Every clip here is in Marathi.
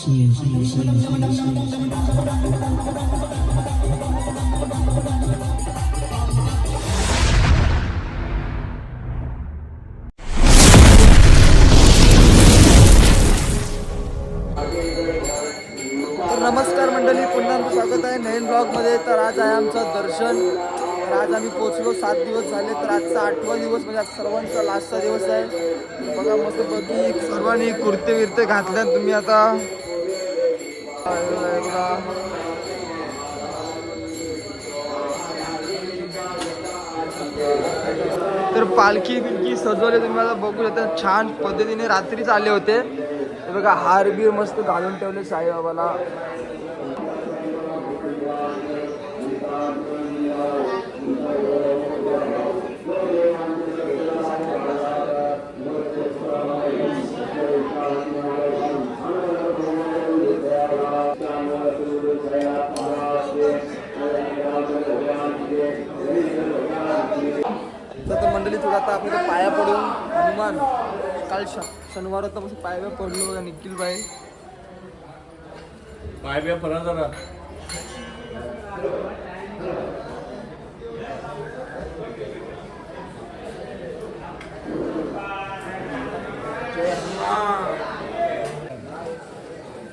नमस्कार मंडळी, पुन्हा स्वागत आहे नवीन ब्लॉगमध्ये. तर आज आहे आमचं दर्शन. तर आज आम्ही पोचलो, 7 दिवस झाले. तर आजचा 8वा दिवस, म्हणजे आज सर्वांचा लास्टचा दिवस आहे. बघा मस्त पैकी सर्वांनी कुर्ते विरते घातल्यात. तुम्ही आता तर पालखी बिलकी सजवले, तुम्ही आता बघू शकता. छान पद्धतीने रात्रीच आले होते. बघा हार बीर मस्त घालून ठेवले साईबाबाला. तर मंडळी थोडं आता आपल्या पाया पडून हनुमान, काल शनिवार होता, मस्त पाया पडलो बघा. निखिल बाई पाय पडा जरा.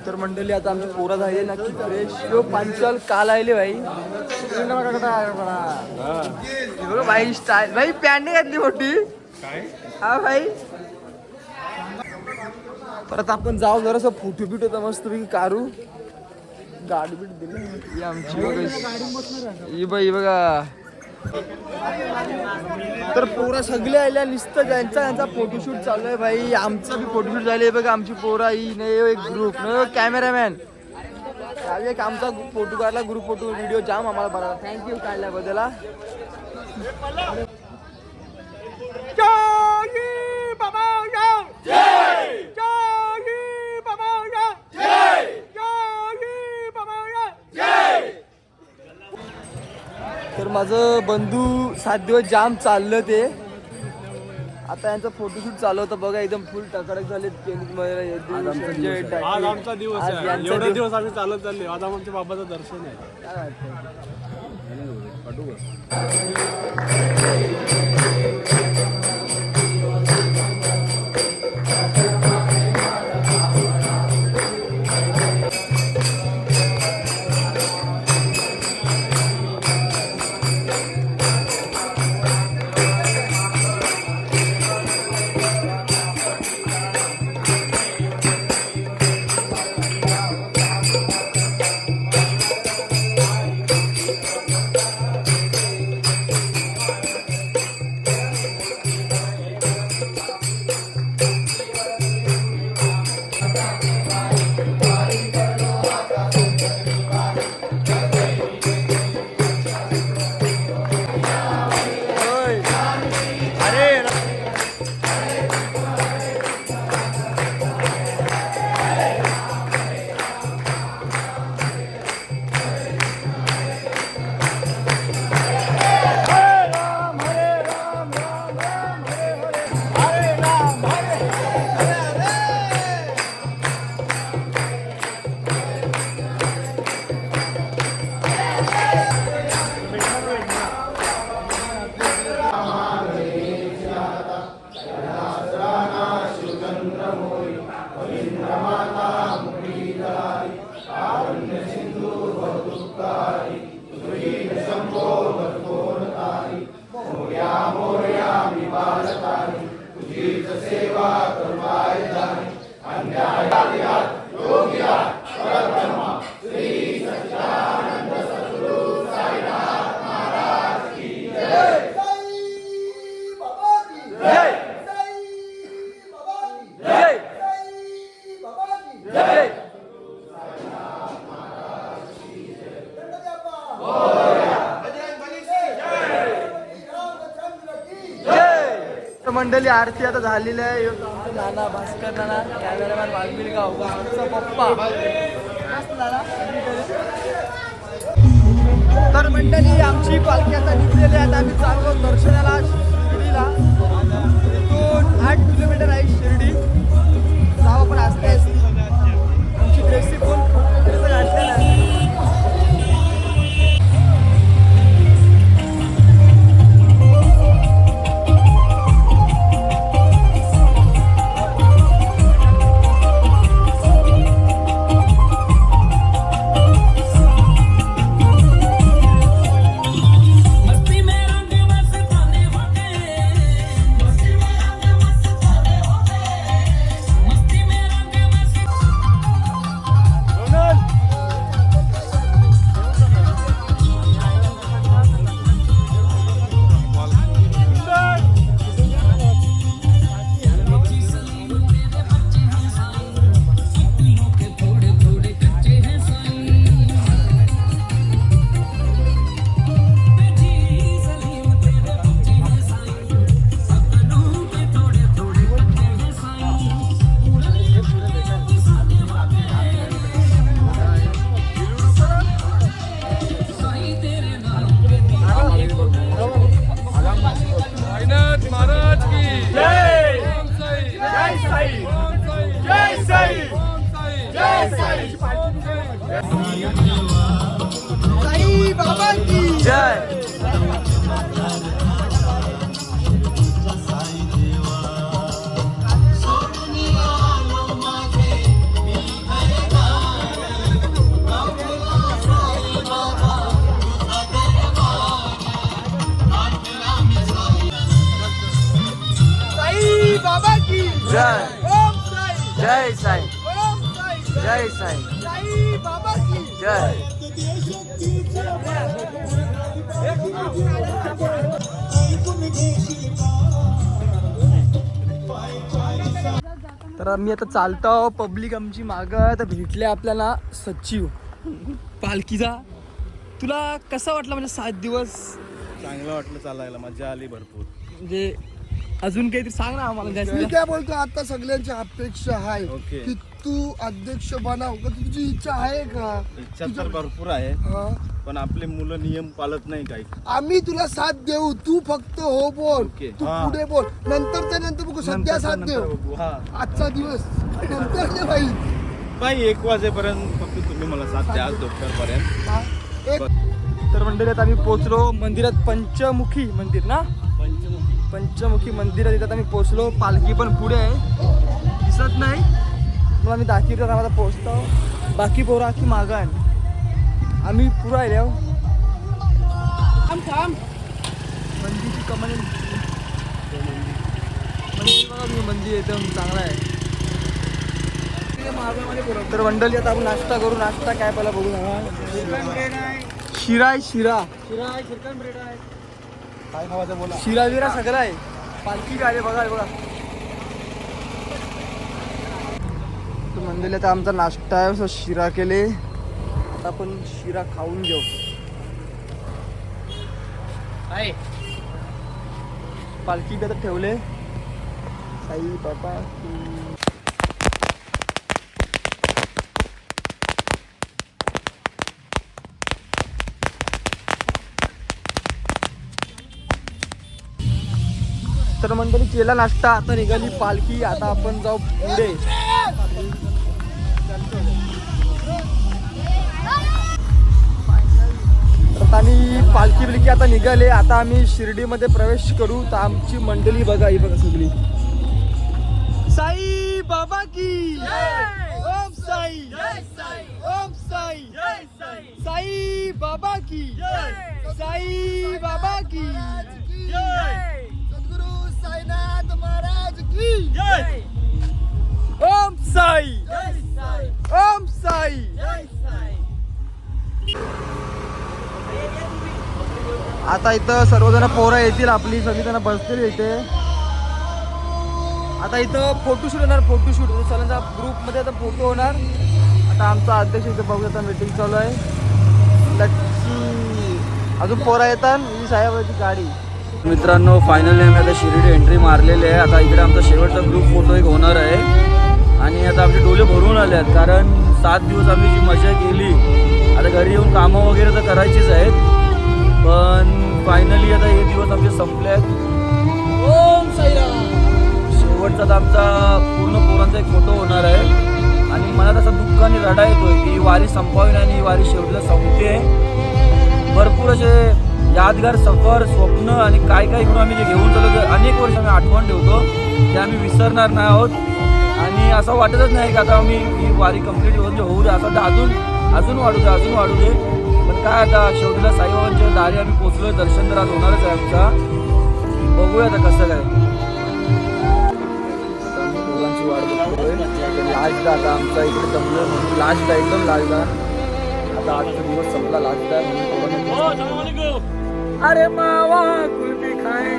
तर मंडळी आता आमची पोरं झाली नक्की फ्रेश. पांचल काल आले भाई. भाई स्टाईल भाई, पॅन्ट घातली मोठी. हा भाई, परत आपण जाऊ जरासं फोटो बिट होता मस्त पैकी काढू. गाडी बीट दिली आमची बघा. ही बघा. तर पोरा सगळे आल्या, नुसतं त्यांचा फोटोशूट चालू आहे भाई. आमचं बी फोटोशूट झाले बघा. आमची पोरा ही नाही एक ग्रुप न कॅमेरामॅन एक आमचा फोटो काढला, ग्रुप फोटो व्हिडिओ जाम आम्हाला बघा. थँक्यू काढल्याबद्दल. तर माझं बंधू 7 दिवस जाम चाललं ते. आता यांचं फोटोशूट चालू होतं बघा. एकदम फुल टकडक झाले. आज आमचा दिवस आहे. एवढे दिवस आम्ही चालत चालले. आज आमच्या बाबाचं दर्शन आहे. मंडळी आरती आता झालेली आहे. नाना भास्कर नाना कॅमेरामॅन वाघबिलगाव आमचा पप्पा. तर मंडळी आमची पालखी आता निघलेली आहे. आता आम्ही चाललो दर्शनाला शिर्डीला. इथून 8 किलोमीटर आहे शिर्डी. जाऊ आपण असते आमची ड्रेस जय. साई बाबा की जय. ओम साई जय साई. ओम साई जय साई. साई बाबा की जय. तर आम्ही आता चालतो पब्लिक आमची मागं तर भेटले आपल्याला सचिव पालखीचा. तुला कसा वाटला म्हणजे 7 दिवस चांगलं वाटलं चालायला, मजा आली भरपूर. म्हणजे अजून काहीतरी सांग ना आम्हाला मी जास्त. काय बोलतो आता सगळ्यांची अपेक्षा आहे ओके. की तू अध्यक्ष बनाव का तुझी इच्छा आहे का इच्छा तर भरपूर आहे, हा? पण आपले मुलं नियम पाळत नाही काही. आम्ही तुला साथ देऊ, तू फक्त हो बोल, ओके. तू हा. पुढे बोल, नंतरच्या नंतर बघू, सध्या साथ देऊ. हा आजचा दिवस नंतर नाही भाई. बाई 1 वाजेपर्यंत फक्त तुम्ही मला साथ द्या दुपारपर्यंत. हा? एक तर मंदिरात आम्ही पोहोचलो. मंदिरात पंचमुखी मंदिर ना, पंचमुखी मंदिरात येतात आम्ही पोहोचलो. पालखी पण पुढे आहे, दिसत नाही, मग आम्ही दाखवतात आम्हाला पोहोचतो. बाकी पोरं की मागं आहे, आम्ही पुढं आहे. मंदिरची कमानी मंदिर बघा तुम्ही, मंदिर एकदम चांगला आहे. तर मंडळी आता आपण नाश्ता करू. नाश्ता काय पहिला बघू ना. शिरा आहे, शिरा काय खावायचं बोला. शिरा विरा सगळं आहे. पालखी काय आहे बघा, बघा. तर मंडळी आता आमचा नाश्ता आहे, असं शिरा केले. आता आपण शिरा खाऊन घेऊ. पालखी काय तर ठेवले. साई बाबा तर मंडळी केला नाश्ता. आता निघाली पालखी. आता आपण जाऊ पुढे. तर आम्ही पालखी बिलकी आता निघाले. आता आम्ही शिर्डीमध्ये प्रवेश करू. तर आमची मंडळी बघा, ही बघा सगळी. साई बाबा की ओम साई. ओम साई. साई बाबा की साई बाबा की सद्गुरु साईनाथ महाराज की ओम साई. ओम साई. आता इथं सर्वजण पोरं येतील, आपली सगळी जण बसतील इथे. आता इथं फोटोशूट होणार. फोटोशूट सगळ्यांचा ग्रुपमध्ये आता फोटो होणार. आता आमचा अध्यक्ष इथं बघू, आता मीटिंग चालू आहे. लक्की अजून पोरं येतात. ही साहेबाची गाडी. मित्रांनो फायनली आम्ही आता शिर्डी एंट्री मारलेली आहे. आता इकडे आमचा शेवटचा ग्रुप फोटो एक होणार आहे. आणि आता आमचे डोले भरून आले आहेत, कारण 7 दिवस आम्ही जी मजा केली. आता घरी येऊन कामं वगैरे तर करायचीच आहेत, पण फायनली आता हे दिवस आमचे संपले आहेत. ओम साईराम. शेवटचा तर आमचा पूर्ण पोरांचा एक फोटो होणार आहे. आणि मला तसा दुःख आणि रडा येतोय की ही वारी संपावी नाही आणि ही वारी शेवटीला संपते. भरपूर असे यादगार सफर, स्वप्न आणि काय काय करून आम्ही जे घेऊन चाललो, अनेक वर्ष आम्ही आठवण ठेवतो, ते आम्ही विसरणार नाही आहोत. आणि असं वाटतच नाही की आता आम्ही ही वारी कंप्लीट होऊ दे, असं अजून वाढू दे, अजून वाढू दे. पण काय आता शेवटीला साईबाबांच्या दारी आम्ही पोचलोय. दर्शन तर आज होणारच आहे आमचा. बघूया आता कसं काय. पोरांची वाट बघतोय. लास्ट आता आमचा इकडे जमलं म्हणून लास्ट एकदम लास्ट. आता आजचा दिवस संपला, लास्ट आहे. अरे मावा कुल्फी खाए,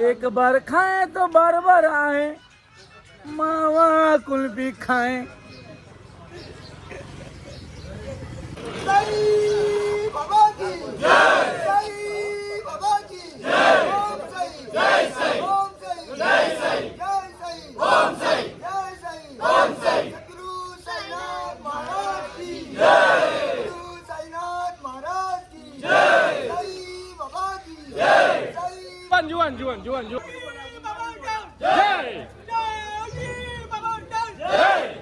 एक बार खाए तो बार बार आए. मावा कुल्फी खाए. साई बाबा की साई बाबा की ओम साई. ओम साई. जय साई. ओम साई. जय साई. ओम साई. सद्गुरु साईनाथ महाराज की सद्गुरु साईनाथ महाराज की साई बाबा की साई जीवन जीवन जीवन जीवन. जय. जय बाबा. जय.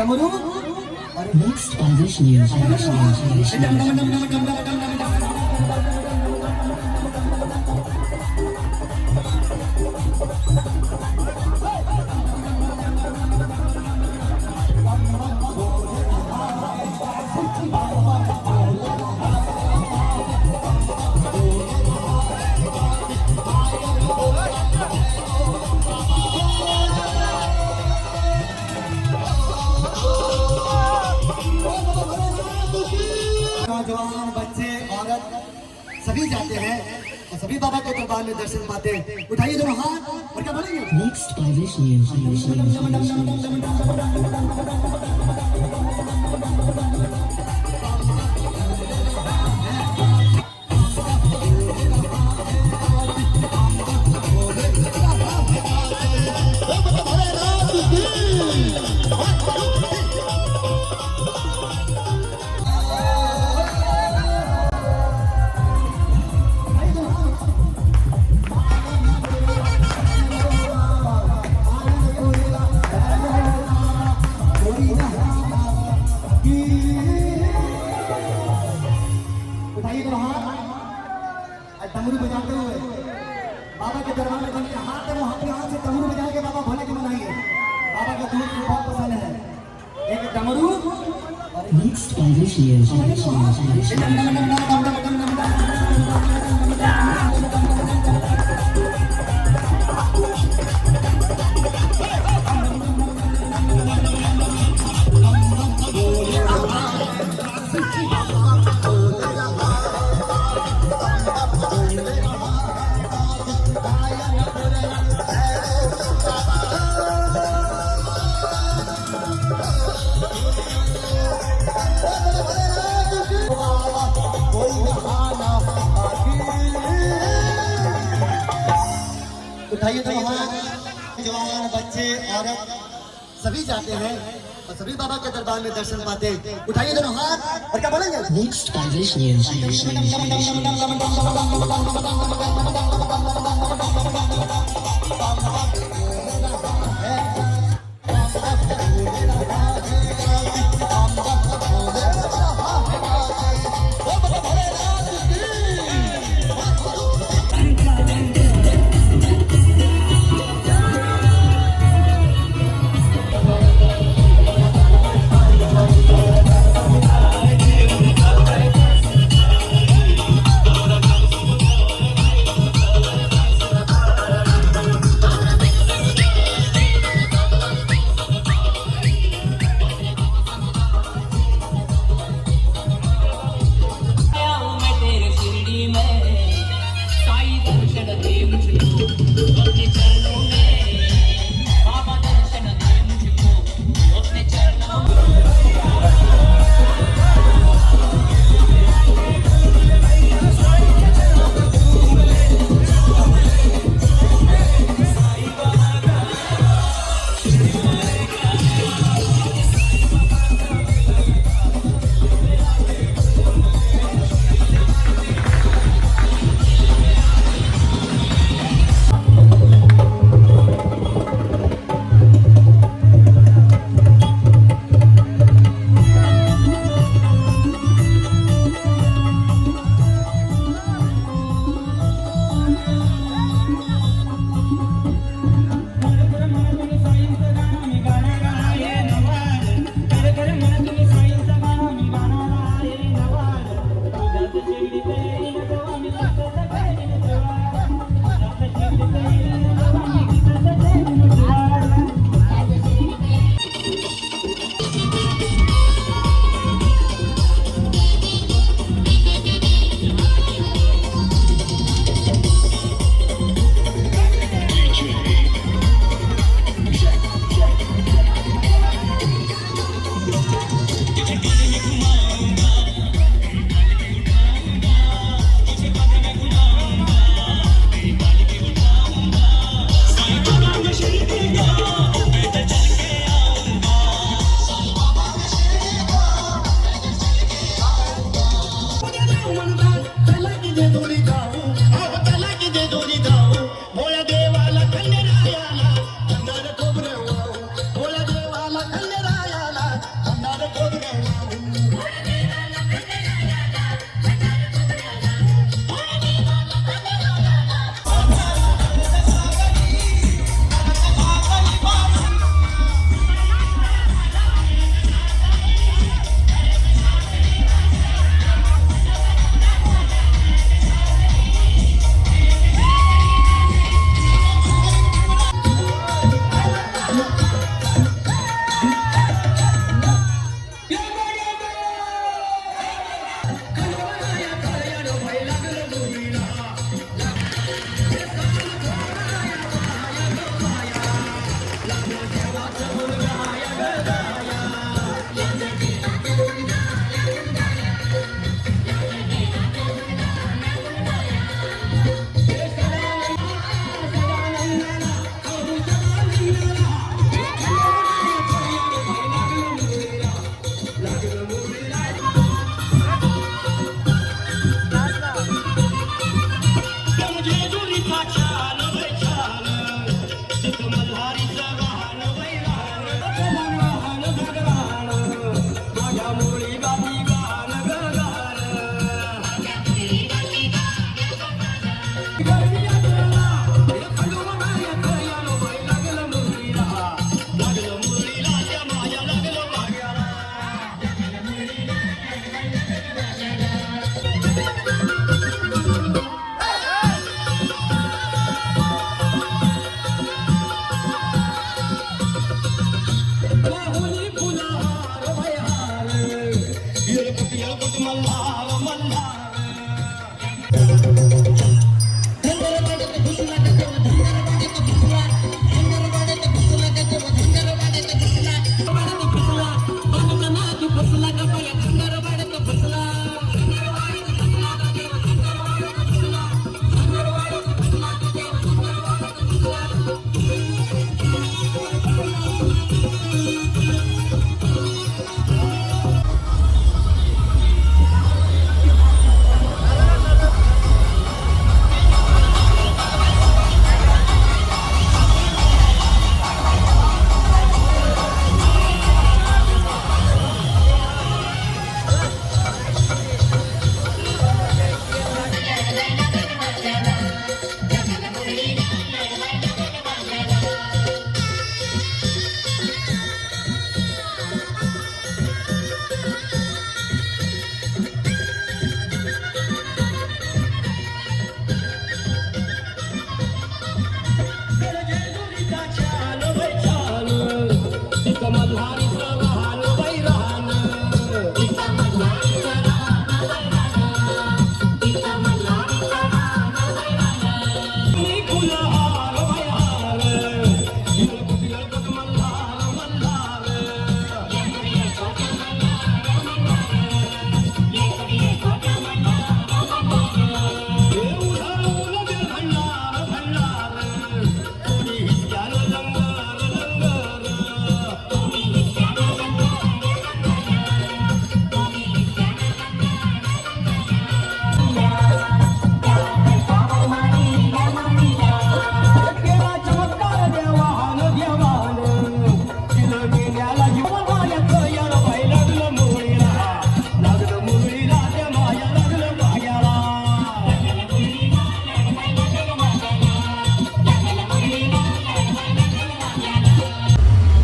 डमरू और Next by Vishnu. नौजवान बच्चे औरत सभी जाते हैं और सभी बाबा के दरबार में दर्शन पाते हैं। उठाइए दोनों हाथ और क्या बोलेंगे? Next by Vishnu. उठाइए दोनों हाथ और डमरू बजाते हुए बाबा के दरबार में जिनके हाथ है वो अपने हाथ से डमरू बजा के बाबा भोले के मनाइए। बाबा का दूध बहुत पसंद है। एक डमरू Next by Vishnu. उठाइए दोनों हाथ। जवान बच्चे औरत सभी जाते हैं और सभी बाबा के दरबार में दर्शन पाते हैं। उठाइए दोनों हाथ और क्या बोलेंगे? Next by Vishnu.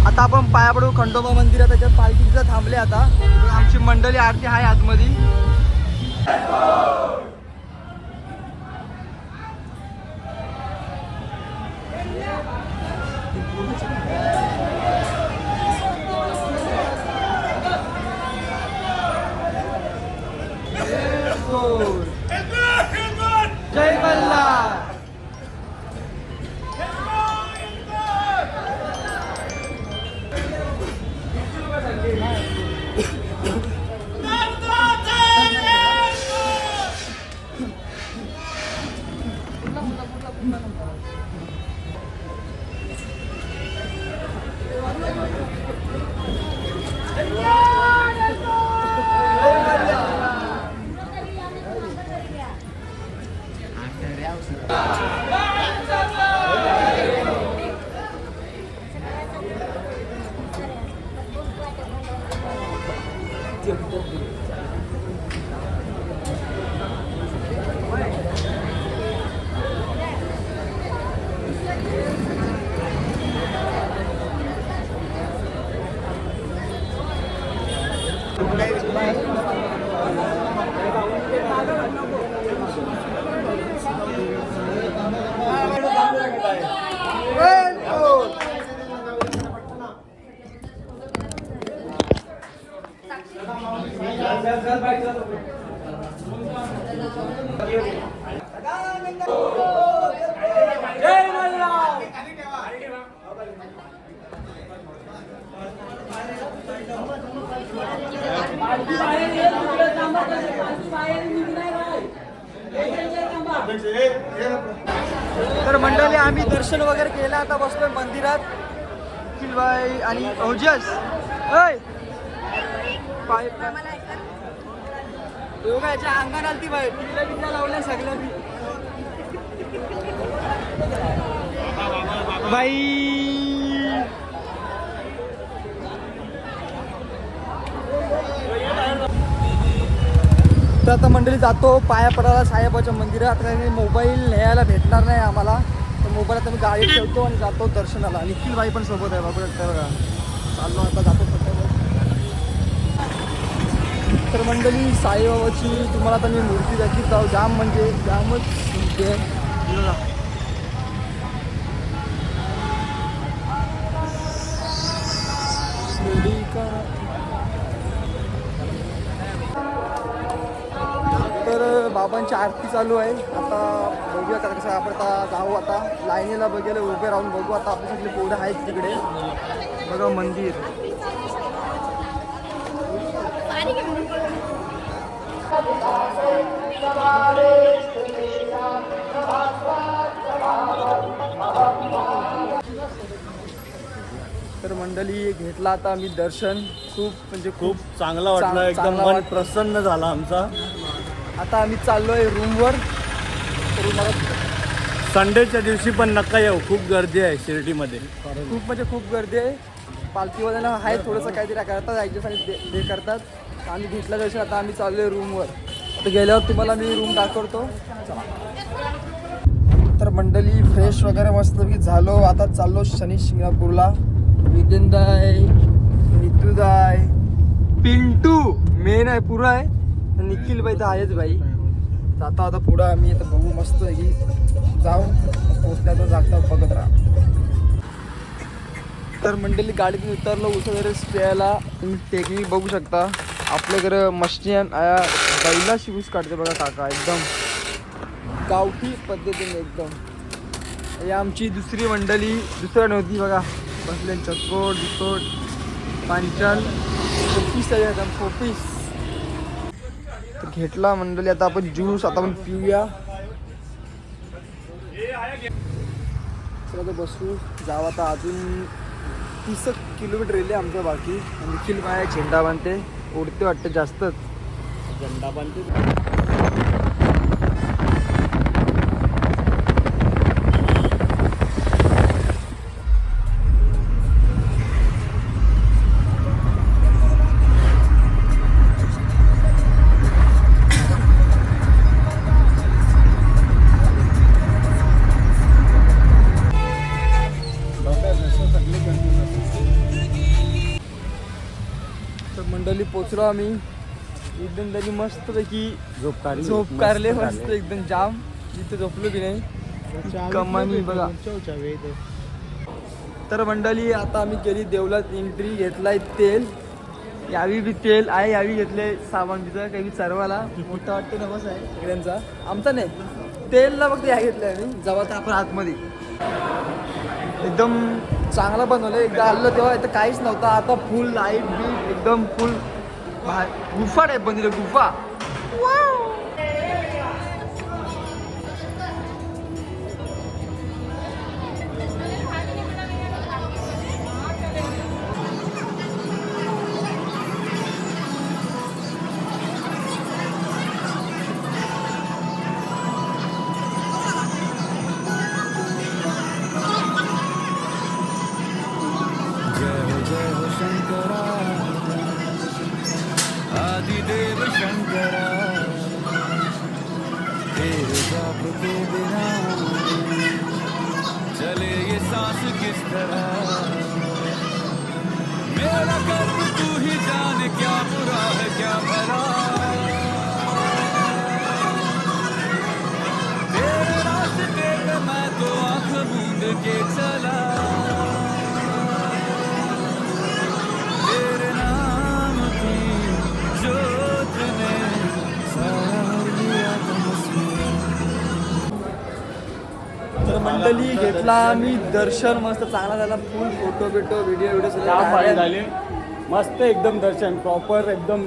आता आपण पाया पडू खंडोबा मंदिरात, त्याच्यात पालखीचा थांबले. आता आमची मंडळी आरती आहे आतमध्ये. जय मल्हार. तर मंडळी आम्ही दर्शन वगैरे केलं, आता बसलोय मंदिरात. किलबाई आणि ओजस योगाच्या अंगात आलती बाई, टिकल्या लावल्या सगळं बाई. तर आता मंडळी जातो पाया पडायला साईबाबाच्या मंदिरात. काही मोबाईल न्यायला भेटणार नाही आम्हाला, तर मोबाईल आता मी गाडी ठेवतो आणि जातो दर्शनाला. निखिल बाई पण सोबत आहे बाबा. बघा चाललो आता, जातो फटाफट. तर मंडळी साईबाबाची तुम्हाला आता मी मूर्ती दाखवत जाऊ. जाम म्हणजे जामच मूर्ती आहे. तर बाबांची आरती चालू आहे. आता बघूया का कसं आपण आता जाऊ. आता लाईनीला बघायला उभे राहून बघू. आता आपली सगळी पोरं आहेत तिकडे. बघा मंदिर. तर मंडळी घेतला आता आम्ही दर्शन. खूप म्हणजे खूप चांगला वाटलं, एकदम मन प्रसन्न झाला आमचा. आता आम्ही चाललोय रूमवर. संडेच्या दिवशी पण नका येऊ, खूप गर्दी आहे शिर्डीमध्ये. खूप म्हणजे खूप गर्दी आहे. पालखीवाल्यांना आहे थोडंसं काहीतरी करतात, ॲडजस्ट ते करतात. आम्ही घेतलं दर्शन. आता आम्ही चाललोय रूमवर. आता गेल्यावर तुम्हाला मी रूम दाखवतो. तर मंडळी फ्रेश वगैरे मस्तपैकी झालो. आता चाललो शनी शिंगणापूरला. विदेंदाय, नितूदाय, पिंटू मेन आहे पुरा आहे. निखिल बाई तर आहेच बाई. आता पुढं आम्ही आता बघू मस्त आहे की जाऊ पोचल्याचं जागता बघत राहा. तर मंडळी गाडीतून उतरलो उसादरे प्यायला. तुम्ही टेक्निक बघू शकता. आपल्याकडे मशियन आया बैलाशी ऊस काढते बघा काका, एकदम गावठी पद्धतीने एकदम. ही आमची दुसरी मंडळी, दुसऱ्या नव्हती बघा बसले चकोट बिकोट पांचाल फोपीस आहे एकदम फोपीस. तर घेतला मंडळी. आता आपण ज्यूस आता आपण पिऊया. चला तर बसू जाऊ आता. अजून 30 किलोमीटर रेल्वे आमचं बाकी. निखिल माया झेंडा बांधते उडते वाटतं जास्तच झेंडा बांधते. तर मंडळी पोचलो आम्ही. एकदम तरी मस्तपैकी झोप काढले मस्त एकदम जाम. जिथे झोपलो की नाही कमानी बघा. तर मंडळी आता आम्ही केली देवलात एंट्री. घेतलाय तेल, यावी बी तेल आहे, यावी घेतले सामान तिथं काही सर्वाला मोठा वाटतं ना बस आहे सगळ्यांचा. आमचा नाही तेलला फक्त या घेतलंय आम्ही. जेव्हा तर आपण आतमध्ये एकदम चांगला बनवलं. एकदा आलं तेव्हा इथं काहीच नव्हतं. आता फुल लाईट बीट एकदम फुल गुफा टाईप बनवलं गुफा. आदिदेव शंकरा तेरे जाप के बिना चले ये सांस किस तरह. मेरा कर्म तू ही जान क्या बुरा है क्या भला. तेरे रास्ते पे मैं तो आंख मूंद के चला. तेरे नाम की जोत ने सारा लिया तमस्या. तर मंडळी घेतला आम्ही दर्शन मस्त चांगला झाला. फुल फोटो बिटो व्हिडिओ जाम भारी सगळं झाले. मस्त एकदम दर्शन प्रॉपर एकदम.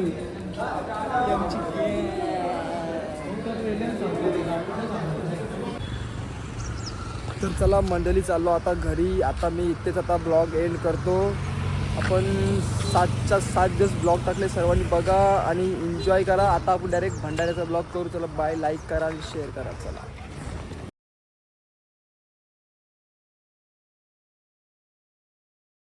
तर चला मंडळी चाललो आता घरी. आता मी इथेच आता ब्लॉग एंड करतो. आपण 7च्या 7 दिवस ब्लॉग टाकले. सर्वांनी बघा आणि एन्जॉय करा. आता आपण डायरेक्ट भंडाऱ्याचा ब्लॉग करू. चला बाय. लाईक करा आणि शेअर करा. चला.